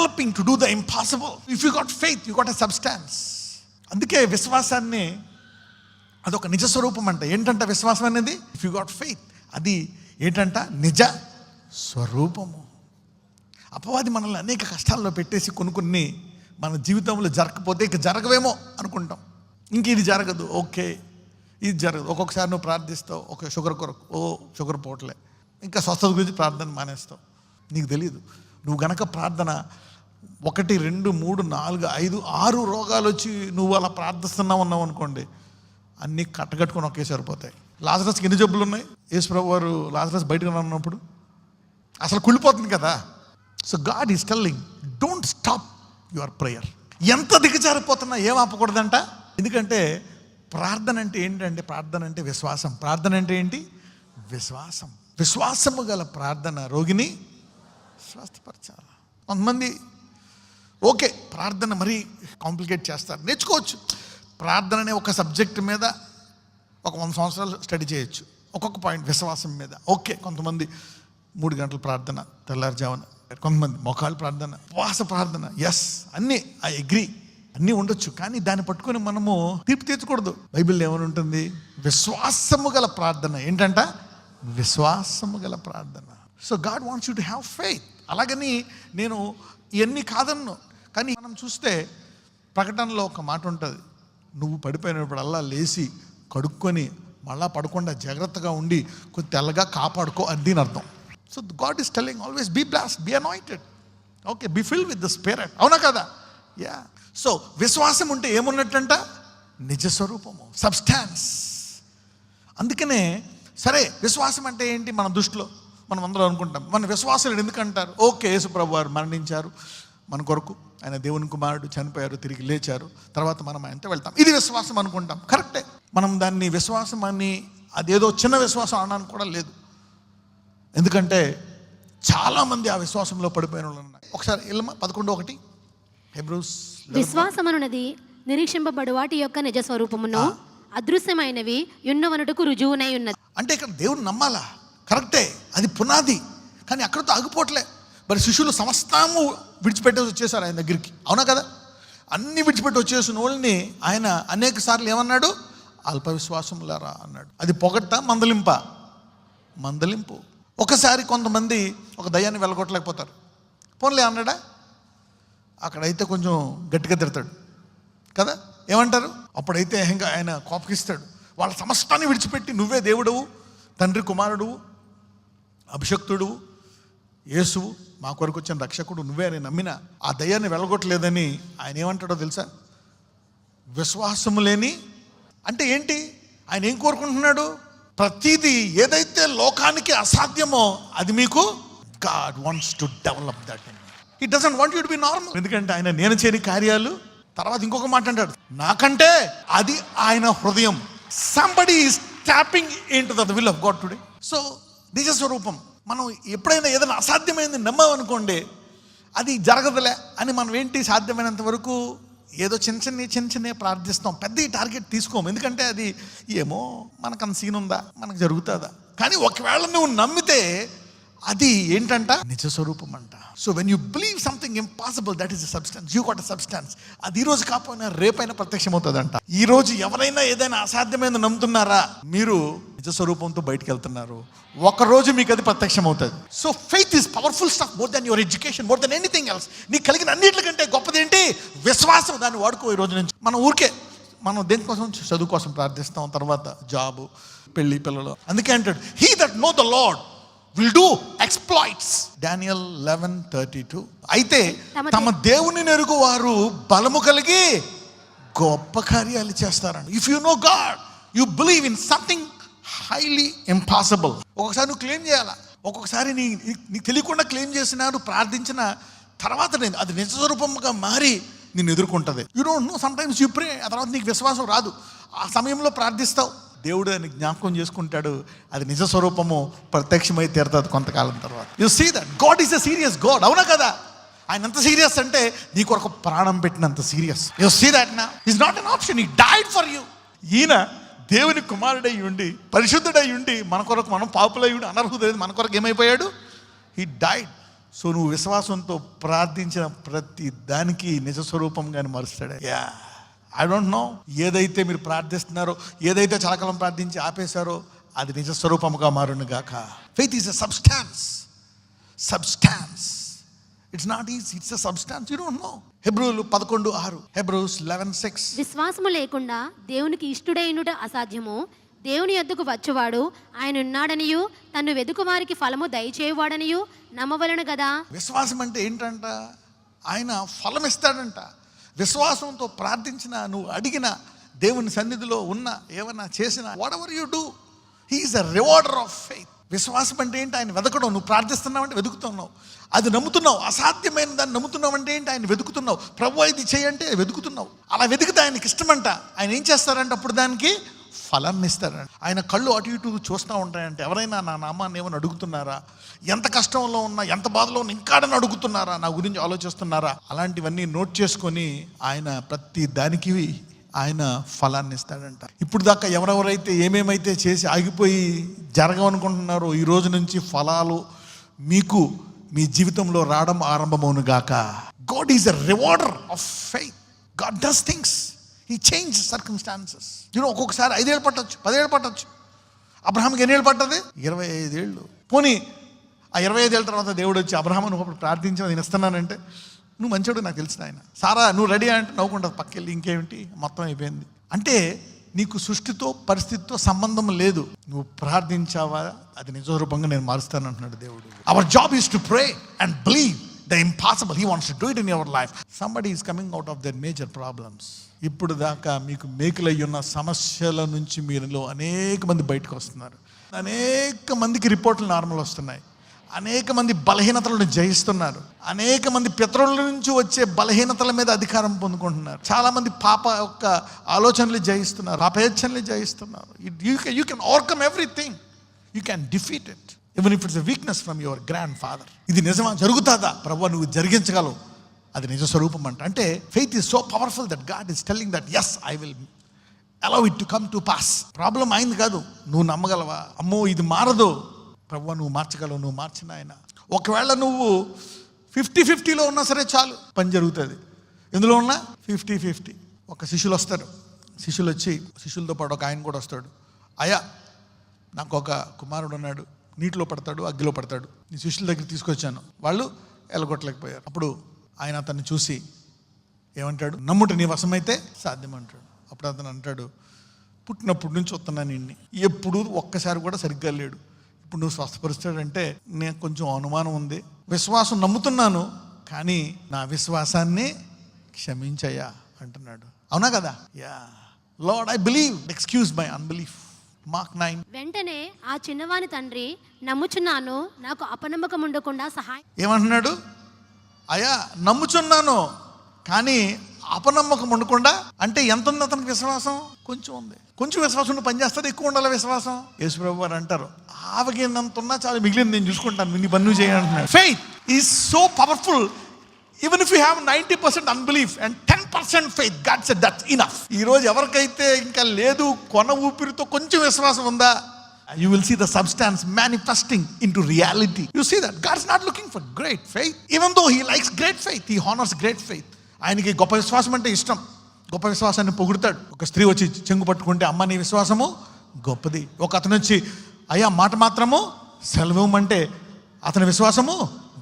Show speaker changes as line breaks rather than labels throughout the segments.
Developing to do the impossible. If you got faith, you got a substance. అందుకే విశ్వాసాన్ని అదొక నిజ స్వరూపం అంట. ఏంటంట విశ్వాసం అనేది? ఇఫ్ యూ గాట్ ఫెయిత్, అది ఏంటంట? నిజ స్వరూపము. అపవాది మనల్ని అనేక కష్టాల్లో పెట్టేసి కొన్ని మన జీవితంలో జరగకపోతే ఇక జరగవేమో అనుకుంటాం. ఇంక ఇది జరగదు, ఓకే ఇది జరగదు. ఒక్కొక్కసారి నువ్వు ప్రార్థిస్తావు, ఒక షుగర్ కొరకు, షుగర్ పోవట్లే, ఇంకా స్వస్థత గురించి ప్రార్థన మానేస్తావు. నీకు తెలియదు. నువ్వు గనక ప్రార్థన 1, 2, 3, 4, 5, 6 రోగాలు వచ్చి నువ్వు అలా ప్రార్థిస్తున్నావు అన్నావు అనుకోండి, అన్నీ కట్టగట్టుకొని ఒకే సరిపోతాయి. లాజరస్కి ఎన్ని జబ్బులు ఉన్నాయి? యేసుప్రభు వారు లాజరస్ బయటకు ఉన్నప్పుడు అసలు కుళ్ళిపోతుంది కదా. So God is telling, don't stop your prayer. ఎంత దిగజారిపోతున్నా ఏం ఆపకూడదంట. ఎందుకంటే ప్రార్థన అంటే ఏంటంటే, ప్రార్థన అంటే విశ్వాసం. ప్రార్థన అంటే ఏంటి? విశ్వాసం. విశ్వాసము గల ప్రార్థన రోగిని స్వస్థపరచాలి. కొంతమంది ఓకే ప్రార్థన మరీ కాంప్లికేట్ చేస్తారు. నేర్చుకోవచ్చు. ప్రార్థన అనే ఒక సబ్జెక్ట్ మీద ఒక 100 సంవత్సరాలు స్టడీ చేయొచ్చు. ఒక్కొక్క పాయింట్ విశ్వాసం మీద. ఓకే, కొంతమంది 3 గంటల ప్రార్థన తెల్లారుజామున, కొంతమంది మోకాళ్ళ ప్రార్థన, ఉపవాస ప్రార్థన. ఎస్, అన్నీ ఐ అగ్రీ, అన్నీ ఉండొచ్చు. కానీ దాన్ని పట్టుకొని మనము తీర్పు తీర్చకూడదు. బైబిల్లో ఏమని ఉంటుంది? విశ్వాసము గల ప్రార్థన. ఏంటంట? విశ్వాసము గల ప్రార్థన. So God wants you to have faith. అలాగని నేను ఇవన్నీ కాదన్ను. కానీ మనం చూస్తే ప్రకటనలో ఒక మాట ఉంటుంది, నువ్వు పడిపోయినప్పుడు అల్లా లేచి కడుక్కొని మళ్ళా పడకుండా జాగ్రత్తగా ఉండి కొంచెం తెల్లగా కాపాడుకో అని దీని అర్థం. So God is telling always be blessed, be anointed, okay, be filled with the spirit. అవునా కదా? యా. సో విశ్వాసం ఉంటే ఏమున్నట్టంట? నిజ స్వరూపము, సబ్స్టాన్స్. అందుకనే సరే విశ్వాసం అంటే ఏంటి మన దృష్టిలో? మనం అందరూ అనుకుంటాం, మన విశ్వాసులు ఎందుకంటారు? ఓకే, యేసుప్రభు వారు మరణించారు మన కొరకు, ఆయన దేవుని కుమారుడు, చనిపోయారు, తిరిగి లేచారు, తర్వాత మనం ఆయనతో వెళ్తాం, ఇది విశ్వాసం అనుకుంటాం. కరెక్టే. మనం దాన్ని విశ్వాసం అని అదేదో చిన్న విశ్వాసం అనడానికి కూడా లేదు. ఎందుకంటే చాలామంది ఆ విశ్వాసంలో పడిపోయిన వాళ్ళు ఉన్నారు. ఒకసారి 11:1 హెబ్రూస్.
విశ్వాసమనున్నది నిరీక్షింపబడు వాటి యొక్క నిజ స్వరూపమును, అదృశ్యమైనవి యున్నవనుటకు రుజువునై ఉన్నది.
అంటే ఇక్కడ దేవుని నమ్మాలా? కరెక్టే, అది పునాది. కానీ అక్కడితో ఆగిపోవట్లే. మరి శిష్యులు సమస్తము విడిచిపెట్టేసి వచ్చేసారు ఆయన దగ్గరికి. అవునా కదా? అన్నీ విడిచిపెట్టి వచ్చేసిన వాళ్ళని ఆయన అనేక సార్లు ఏమన్నాడు? అల్ప విశ్వాసములారా అన్నాడు. అది పొగట్ట, మందలింపు. ఒకసారి కొంతమంది ఒక దయ్యాన్ని వెళ్ళగొట్టలేకపోతారు, పోన్లే అన్నాడా? అక్కడైతే కొంచెం గట్టిగా తిడతాడు కదా, ఏమంటారు? అప్పుడైతే ఇంకా ఆయన కోపగిస్తాడు. వాళ్ళ సమస్తాన్ని విడిచిపెట్టి నువ్వే దేవుడవు, తండ్రి కుమారుడు, అభిషక్తుడు, యేసువు, మా కొరకు వచ్చిన రక్షకుడు నువ్వే అని నమ్మిన ఆ దయ్యాన్ని వెళ్ళగొట్టలేదని ఆయన ఏమంటాడో తెలుసా? విశ్వాసము లేని అంటే ఏంటి? ఆయన ఏం కోరుకుంటున్నాడు? ప్రతిదీ ఏదైతే లోకానికి అసాధ్యమో అది మీకు God wants to develop that. He doesn't want you to be normal. ఎందుకంటే ఆయన నేను చేయని కార్యాలు. తర్వాత ఇంకొక మాట అంటాడు, నాకంటే అది ఆయన హృదయం. Somebody is tapping in to the will of God today. So నిజ స్వరూపం. మనం ఎప్పుడైనా ఏదైనా అసాధ్యమైనది నమ్మామనుకోండి, అది జరగదులే అని మనం ఏంటి సాధ్యమైనంత వరకు ఏదో చిన్న చిన్న ప్రార్థిస్తాం, పెద్ద టార్గెట్ తీసుకోము. ఎందుకంటే అది ఏమో మనకు అంత సీన్ ఉందా, మనకు జరుగుతుందా. కానీ ఒకవేళ నువ్వు నమ్మితే అది ఏంటంట? నిజ స్వరూపం అంట. So when you believe something impossible, that is a substance. You got a substance. అది ఈరోజు కాకపోయినా రేపైనా ప్రత్యక్షమవుతుందంట. ఈరోజు ఎవరైనా ఏదైనా అసాధ్యమైన నమ్ముతున్నారా? మీరు నిజ స్వరూపంతో బయటకు వెళ్తున్నారు, ఒకరోజు మీకు అది ప్రత్యక్షమవుతుంది. So faith is powerful stuff, more than your education, more than anything else. నీకు కలిగిన అన్నింటికంటే గొప్పది ఏంటి? విశ్వాసం. దాన్ని వాడుకో ఈ రోజు నుంచి. మనం దేనికోసం? చదువు కోసం ప్రార్థిస్తాం, తర్వాత జాబు, పెళ్ళి, పిల్లలు. అందుకే అంటాడు, he that know the lord will do exploits. Daniel 11:32. అయితే తమ దేవుని నెరుగు వారు బలము కలిగి గొప్ప కార్యాలు చేస్తారని. If you know God, you believe in something highly impossible. ఒక్కొక్కసారి నువ్వు క్లెయిమ్ చేయాలా, ఒక్కొక్కసారి నీకు తెలియకుండా క్లెయిమ్ చేసినాడు, ప్రార్థించిన తర్వాత అది నిజ స్వరూపంగా మారి నిన్ను ఎదుర్కొంటుంది. You don't know, some times you pray, ఆ తర్వాత నీకు విశ్వాసం రాదు. ఆ సమయంలో ప్రార్థిస్తావు, దేవుడు అని జ్ఞాపకం చేసుకుంటాడు, అది నిజ స్వరూపము ప్రత్యక్షమై తీరుతుంది కొంతకాలం తర్వాత. You see that God is a serious God. అవునా కదా? ఆయన ఎంత సీరియస్ అంటే నీ కొరకు ప్రాణం పెట్టినంత serious. You see that now. It's not an option, he died for you. ఈయన దేవుని కుమారుడై ఉండి, పరిశుద్ధుడై ఉండి, మన కొరకు, మనం పాపులై ఉండి, అనర్హుడై మన కొరకు ఏమైపోయాడు? హి డైడ్ సో నువ్వు విశ్వాసంతో ప్రార్థించిన ప్రతి దానికి నిజ స్వరూపంగానే మారుస్తాడే. ఐ డోంట్ నో, ఏదైతే మీరు ప్రార్థిస్తున్నారో, ఏదైతే చాలాకాలం ప్రార్థించి ఆపేశారో అది నిజ స్వరూపముగా మారును గాక. Faith is a substance. It's not easy, it's a substance. You don't know. హెబ్రూలు 11:6, హెబ్రూస్ 11:6.
విశ్వాసము లేకుండా దేవునికి ఇష్టుడైనట అసాధ్యము. దేవుని యొద్దకు వచ్చువాడు ఆయన ఉన్నాడనియు తన్ను వెదుకు వారికి ఫలము దయచేయువాడనియు నమ్మవలెను కదా.
విశ్వాసం అంటే ఏంటంట? ఆయన ఫలం ఇస్తాడంట. విశ్వాసంతో ప్రార్థించిన, నువ్వు అడిగిన, దేవుని సన్నిధిలో ఉన్న, ఏమన్నా చేసిన, what ever you do, he is a rewarder of faith. విశ్వాసం అంటే ఏంటి? ఆయన వెతకడం. నువ్వు ప్రార్థిస్తున్నావు అంటే వెతుకుతున్నావు, అది నమ్ముతున్నావు. అసాధ్యమైన దాన్ని నమ్ముతున్నావు అంటే ఏంటి? ఆయన వెతుకుతున్నావు. ప్రభు ఇది చేయంటే వెతుకుతున్నావు. అలా వెతికితే ఆయనకి ఇష్టమంట. ఆయన ఏం చేస్తారంటే అప్పుడు దానికి ఫలాన్ని ఇస్తారంట. ఆయన కళ్ళు అటు ఇటు చూస్తూ ఉంటాయంటే, ఎవరైనా నా నామాన్ని ఏమైనా అడుగుతున్నారా, ఎంత కష్టంలో ఉన్నా, ఎంత బాధలో ఉన్నా ఇంకాడని అడుగుతున్నారా, నా గురించి ఆలోచిస్తున్నారా, అలాంటివన్నీ నోట్ చేసుకొని ఆయన ప్రతి దానికి ఆయన ఫలాన్ని ఇస్తాడంట. ఇప్పుడు దాకా ఎవరెవరైతే ఏమేమైతే చేసి ఆగిపోయి జరగవనుకుంటున్నారో, ఈ రోజు నుంచి ఫలాలు మీకు మీ జీవితంలో రావడం ఆరంభమవును గాక. God is a rewarder of faith. God does things. He change circumstances. ఒక్కొక్కసారి 5 ఏళ్ళు పట్టొచ్చు, 10 ఏళ్ళు పట్టొచ్చు. అబ్రహాంకి ఎన్ని ఏళ్ళు పట్టది? 25 ఏళ్ళు. పోనీ ఆ 25 ఏళ్ళ తర్వాత దేవుడు వచ్చి, అబ్రహాం నువ్వు అప్పుడు ప్రార్థించిన నేను ఇస్తున్నానంటే, నువ్వు మంచోడు నాకు తెలిసిన ఆయన. సారా నువ్వు రెడీ అంటే నవ్వుకుంటుంది పక్కెళ్ళి, ఇంకేమిటి మొత్తం అయిపోయింది. అంటే నీకు సృష్టితో పరిస్థితితో సంబంధం లేదు. నువ్వు ప్రార్థించావా, అది నిజ రూపంగా నేను మారుస్తాను అంటున్నాడు దేవుడు. Our job is to pray and believe the impossible. He wants to do it in your life. Somebody is coming out of their major problems. ఇప్పుడు దాకా మీకు మేకులై ఉన్న సమస్యల నుంచి మీరులో అనేక మంది బయటకు వస్తున్నారు. అనేక మందికి రిపోర్ట్లు నార్మల్ వస్తున్నాయి. అనేక మంది బలహీనతలను జయిస్తున్నారు. అనేక మంది పితరుల నుంచి వచ్చే బలహీనతల మీద అధికారం పొందుకుంటున్నారు. చాలా మంది పాప యొక్క ఆలోచనలు జయిస్తున్నారు, పాపేచ్ఛనలు జయిస్తున్నారు. You can overcome everything. You can defeat it even if it's a weakness from your grand father. ఇది నిజమా? జరుగుతుందా? ప్రభువా నువ్వు జరిగించగలవు. అది నిజ స్వరూపం అంట. అంటే faith is so powerful that God is telling that yes I will allow it to come to pass. Problem అయింది కాదు, నువ్వు నమ్మగలవా? అమ్మో ఇది మారదు, ప్రభువా నువ్వు మార్చగలవు, నువ్వు మార్చిన ఆయన. ఒకవేళ నువ్వు 50-50లో ఉన్నా సరే చాలు, పని జరుగుతుంది. ఎందులో ఉన్నా 50-50. ఒక శిష్యులు వస్తారు. శిష్యులు వచ్చి, శిష్యులతో పాటు ఒక ఆయన కూడా వస్తాడు. అయ్యా నాకు ఒక కుమారుడు ఉన్నాడు, నీటిలో పడతాడు, అగ్గిలో పడతాడు, నీ శిష్యుల దగ్గర తీసుకొచ్చాను, వాళ్ళు ఎలగొట్టలేకపోయారు. అప్పుడు ఆయన అతన్ని చూసి ఏమంటాడు? నమ్ముట నీ వశమైతే సాధ్యమంటాడు. అప్పుడు అతను అంటాడు, పుట్టినప్పటి నుంచి వస్తున్నాను నిన్ను, ఎప్పుడు ఒక్కసారి కూడా సరిగ్గా లేడు, ఇప్పుడు నువ్వు స్వస్థపరుస్తాడంటే నేను కొంచెం అనుమానం ఉంది. విశ్వాసం నమ్ముతున్నాను, కానీ నా విశ్వాసాన్ని క్షమించయ్యా అంటున్నాడు. అవునా కదా? Yeah lord I believe, excuse my unbelief. Mark 9.
వెంటనే ఆ చిన్నవాని తండ్రి, నమ్ముచున్నాను, నాకు అపనమ్మకం ఉండకుండా సహాయం.
ఏమంటున్నాడు? అయ్యా నమ్ముచున్నాను, కానీ అపనమ్మకం ఉండకుండా. అంటే ఎంత ఉంది అతనికి విశ్వాసం? కొంచెం ఉంది. కొంచెం విశ్వాసం ఉండి పని చేస్తుంది, ఎక్కువ ఉండాలి విశ్వాసం. యేసుప్రభు వారు అంటారు, ఆవగినంత ఉన్నా చాలా, మిగిలింది నేను చూసుకుంటాను, నీ పన్ను చేయంటున్నాడు. Faith is so powerful. Even if you have 90% unbelief and 10% faith, God said that's enough. ఈరోజు ఎవరికైతే ఇంకా లేదు, కొన ఊపిరితో కొంచెం విశ్వాసం ఉందా, you will see the substance manifesting into reality. You see that God's not looking for great faith, even though he likes great faith. He honors great faith. ఆయనకి గొప్ప విశ్వాసం అంటే ఇష్టం. గొప్ప విశ్వాసాన్ని పొగుడుతాడు. ఒక స్త్రీ వచ్చి చెంగు పట్టుకుంటే, అమ్మ నీ విశ్వాసము గొప్పది. ఒక అతను వచ్చి, అయ్యా మాట మాత్రము సెలవుమంటే అతని విశ్వాసము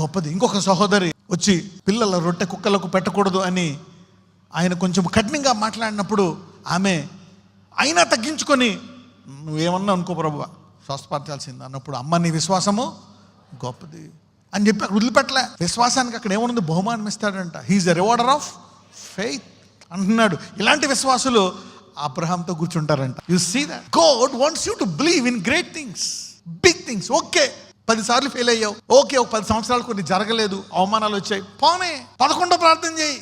గొప్పది. ఇంకొక సహోదరి వచ్చి, పిల్లల రొట్టె కుక్కలకు పెట్టకూడదు అని ఆయన కొంచెం కఠినంగా మాట్లాడినప్పుడు, ఆమె అయినా తగ్గించుకొని, నువ్వేమన్నా అనుకో ప్రభువా, స్వస్థపరచాల్సింది అన్నప్పుడు, అమ్మ నీ విశ్వాసము గొప్పది అని చెప్పి అక్కడ వదిలిపెట్టలే. విశ్వాసానికి అక్కడ ఏమన్నది? బహుమానం ఇస్తాడంట. He is a rewarder of faith అంటున్నాడు. ఇలాంటి విశ్వాసులు అబ్రహాంతో కూర్చుంటారంట. You see that God wants you to believe in great things, big things. Okay 10 సార్లు ఫెయిల్ అయ్యావు, ఓకే ఒక 10 సంవత్సరాలు కొన్ని జరగలేదు, అవమానాలు వచ్చాయి, పోనే 11 ప్రార్థన చేయి,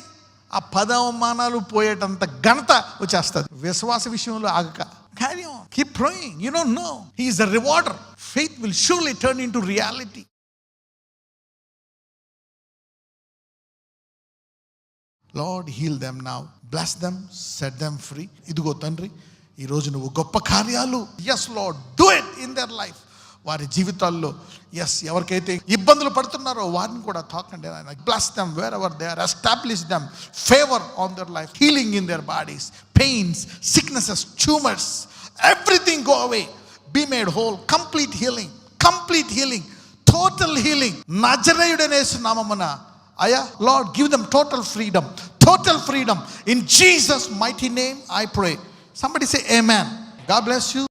ఆ 10 అవమానాలు పోయేటంత ఘనత వచ్చేస్తుంది. విశ్వాస విషయంలో ఆగక, carry on, keep praying. You don't know, he is a rewarder. Faith will surely turn into reality. Lord, heal them now, bless them, set them free. ఇదిగో తండ్రి, ఈరోజు నువ్వు గొప్ప కార్యాలు, yes Lord, do it in their life. వారి జీవితాల్లో ఎవరికైతే ఇబ్బందులు పడుతున్నారో వారిని కూడా తాకండి నాయన. Bless them wherever they are, establish them favour on their life, healing in their bodies, pains, sicknesses, tumours, everything go away, be made whole, complete healing, total healing నజరేయుడైన యేసు నామమున అయ్యా lord give them total freedom in Jesus mighty name I pray. Somebody say amen. God bless you.